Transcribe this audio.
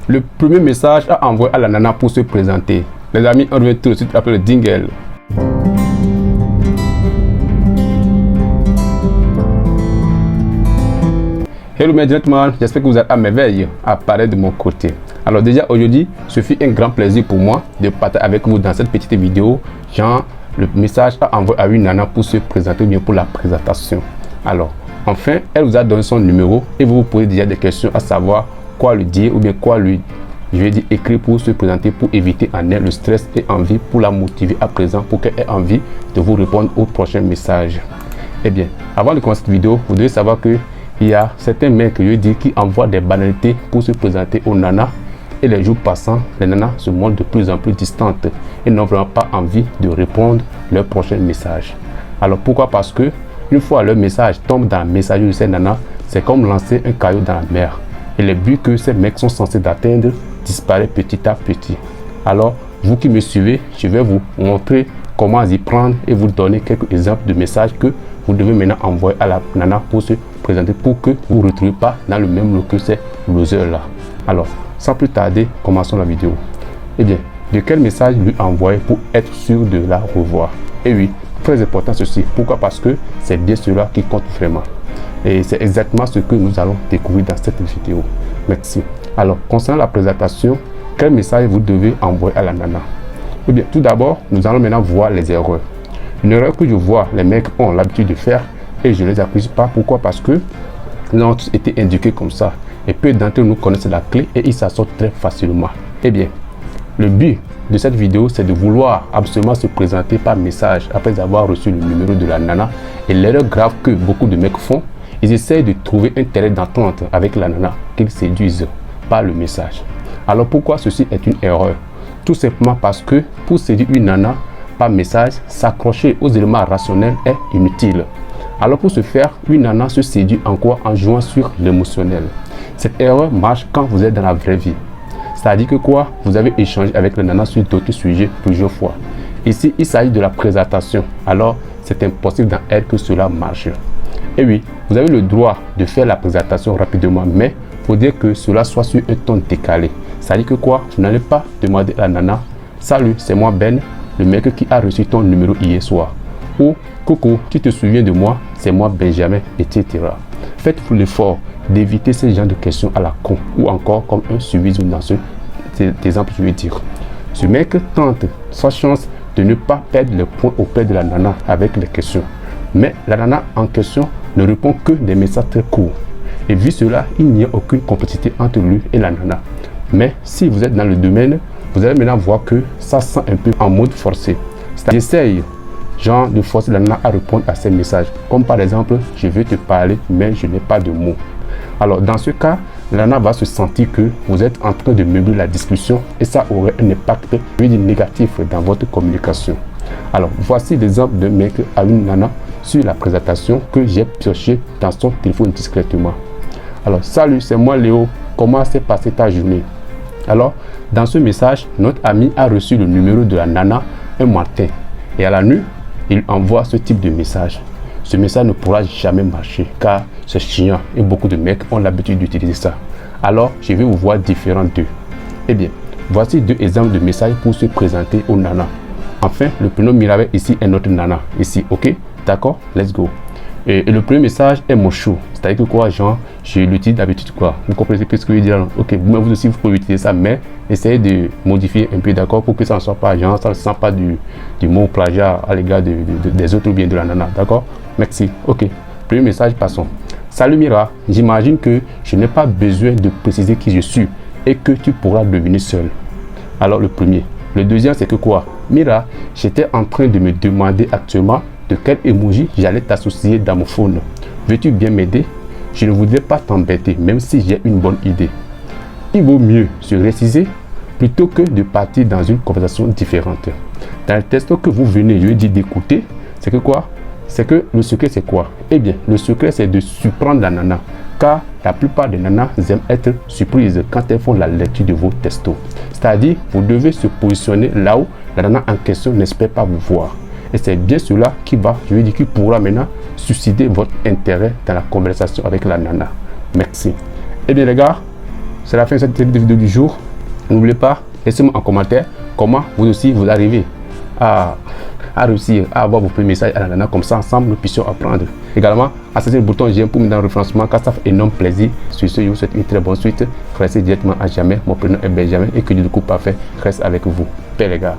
le premier message à envoyer à la nana pour se présenter. Les amis, on revient tout de suite après le jingle. Hello mes gentlemen, j'espère que vous êtes à merveille à parler de mon côté. Alors déjà aujourd'hui, ce fut un grand plaisir pour moi de partager avec vous dans cette petite vidéo, genre le message à envoyer à une nana pour se présenter ou bien pour la présentation. Alors, enfin, elle vous a donné son numéro et vous vous posez déjà des questions à savoir quoi lui dire ou bien quoi lui, je vais dire, écrire pour se présenter pour éviter en elle le stress et envie pour la motiver à présent pour qu'elle ait envie de vous répondre au prochain message. Eh bien, avant de commencer cette vidéo, vous devez savoir que il y a certains mecs, je dis, qui envoient des banalités pour se présenter aux nanas et les jours passant, les nanas se montrent de plus en plus distantes et n'ont vraiment pas envie de répondre leur prochain message. Alors pourquoi? Parce que une fois leur message tombe dans la messagerie de ces nanas, c'est comme lancer un caillou dans la mer et les buts que ces mecs sont censés atteindre disparaissent petit à petit. Alors vous qui me suivez, je vais vous montrer comment y prendre et vous donner quelques exemples de messages que vous devez maintenant envoyer à la nana pour se présenter pour que vous ne retrouviez pas dans le même lot que ces losers là. Alors, sans plus tarder, commençons la vidéo. Eh bien, de quel message lui envoyer pour être sûr de la revoir? Et oui, très important ceci. Pourquoi? Parce que c'est bien cela qui compte vraiment. Et c'est exactement ce que nous allons découvrir dans cette vidéo. Merci. Alors, concernant la présentation, quel message vous devez envoyer à la nana? Eh bien, tout d'abord, nous allons maintenant voir les erreurs. Une erreur que je vois les mecs ont l'habitude de faire et je ne les accuse pas. Pourquoi? Parce que nous avons tous été éduqués comme ça. Et peu d'entre nous connaissent la clé et ils s'en sortent très facilement. Eh bien, le but de cette vidéo, c'est de vouloir absolument se présenter par message après avoir reçu le numéro de la nana. Et l'erreur grave que beaucoup de mecs font, ils essayent de trouver un terrain d'entente avec la nana qu'ils séduisent par le message. Alors pourquoi ceci est une erreur? Tout simplement parce que pour séduire une nana par message, s'accrocher aux éléments rationnels est inutile. Alors pour ce faire, une nana se séduit en quoi? En jouant sur l'émotionnel. Cette erreur marche quand vous êtes dans la vraie vie. C'est-à-dire que quoi? Vous avez échangé avec la nana sur d'autres sujets plusieurs fois. Ici, il s'agit de la présentation. Alors, c'est impossible dans elle que cela marche. Et oui, vous avez le droit de faire la présentation rapidement, mais il faut dire que cela soit sur un ton décalé. C'est-à-dire que quoi? Vous n'allez pas demander à la nana « Salut, c'est moi Ben, le mec qui a reçu ton numéro hier soir. » Ou « Coucou, tu te souviens de moi? C'est moi Benjamin, etc. » Faites-vous l'effort d'éviter ce genre de questions à la con ou encore comme un suivi dans ce exemple, je vais dire. Ce mec tente sa chance de ne pas perdre le point auprès de la nana avec les questions. Mais la nana en question ne répond que des messages très courts. Et vu cela, il n'y a aucune complicité entre lui et la nana. Mais si vous êtes dans le domaine, vous allez maintenant voir que ça sent un peu en mode forcé. J'essaye genre de forcer la nana à répondre à ces messages. Comme par exemple, je veux te parler, mais je n'ai pas de mots. Alors dans ce cas, la nana va se sentir que vous êtes en train de meubler la discussion et ça aurait un impact négatif dans votre communication. Alors voici l'exemple d'un mec à une nana sur la présentation que j'ai pioché dans son téléphone discrètement. Alors salut, c'est moi Léo, comment s'est passée ta journée? Alors dans ce message, notre ami a reçu le numéro de la nana un matin et à la nuit, il envoie ce type de message. Ce message ne pourra jamais marcher car c'est chiant et beaucoup de mecs ont l'habitude d'utiliser ça. Alors, je vais vous voir différents d'eux. Eh bien, voici deux exemples de messages pour se présenter aux nanas. Enfin, le prénom Mirabel ici est notre nana. Ici, ok? D'accord? Let's go. Et le premier message est mon chou. C'est-à-dire que quoi, genre, je l'utilise d'habitude quoi. Vous comprenez ce que je veux dire? Ok, vous aussi vous pouvez utiliser ça, mais essayez de modifier un peu, d'accord, pour que ça ne soit pas, genre, ça ne sent pas du mot plagiat à l'égard des autres ou bien de la nana, d'accord? Merci. Ok. Premier message, passons. Salut Mira, j'imagine que je n'ai pas besoin de préciser qui je suis et que tu pourras devenir seul. Alors le premier. Le deuxième, c'est que quoi? Mira, j'étais en train de me demander actuellement de quel emoji j'allais t'associer dans mon phone. Veux-tu bien m'aider? Je ne voudrais pas t'embêter, même si j'ai une bonne idée. Il vaut mieux se réciser plutôt que de partir dans une conversation différente. Dans le texte que vous venez, je dis d'écouter, c'est que quoi? C'est que le secret c'est quoi? Eh bien, le secret c'est de surprendre la nana. Car la plupart des nanas aiment être surprises quand elles font la lecture de vos textos. C'est-à-dire, vous devez se positionner là où la nana en question n'espère pas vous voir. Et c'est bien cela qui va, je vais dire, qui pourra maintenant susciter votre intérêt dans la conversation avec la nana. Merci. Eh bien les gars, c'est la fin de cette vidéo du jour. N'oubliez pas, laissez-moi en commentaire comment vous aussi vous arrivez à réussir à avoir vos premiers messages à l'ananas, comme ça ensemble nous puissions apprendre. Également, accessez le bouton j'aime pour me donner le référencement car ça fait énorme plaisir. Sur ce, je vous souhaite une très bonne suite. Restez directement à jamais. Mon prénom est Benjamin et que Dieu du coup parfait reste avec vous. Paix les gars.